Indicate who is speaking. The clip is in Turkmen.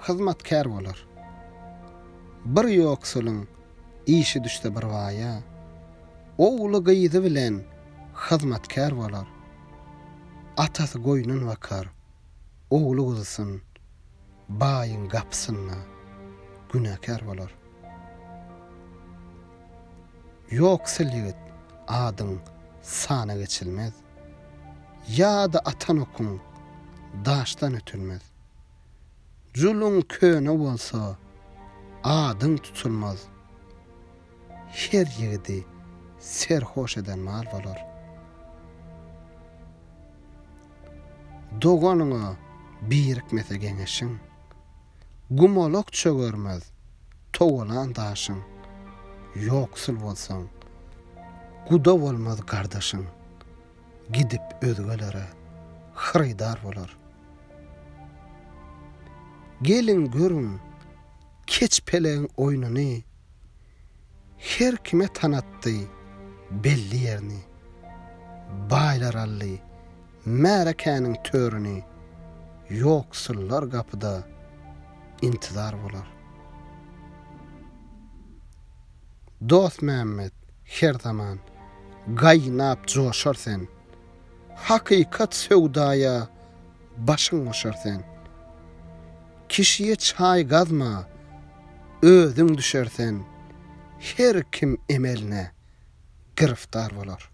Speaker 1: hyzmatkär bolar. Bir ýoksulyň işi düşde bir waya, o uly gyýdy bilen hyzmatkär bolar. Atasy goýunun wakar, oğlu gyzysyn baýyň gapsyna günäkär bolar. Ýoksul ýigit adyň sana geçilmez. Ya da atan okun daşdan ötülmez. Julun köne bolsa adyň tutulmaz. Her ýigidi serhoş eden mal bolar. Doganyňa birikmese geňeşiň, gumolok çögermez, towalan daşyň. Ýoksul bolsaň, guda bolmaz gardaşyň. Gidip özgelere hırydar bolar. Gelin görün keç peleň oýnuny, her kime tanatdy belli ýerini. Baýlar ally märekäniň törini, ýoksullar gapyda intizar bolar. Dost Mehmet her zaman gaýnap joşar sen. Hakykat söwdaya başyň goşar sen. Kişiye çay gazma, özüň düşersen, her kim emeline giriftar bolar.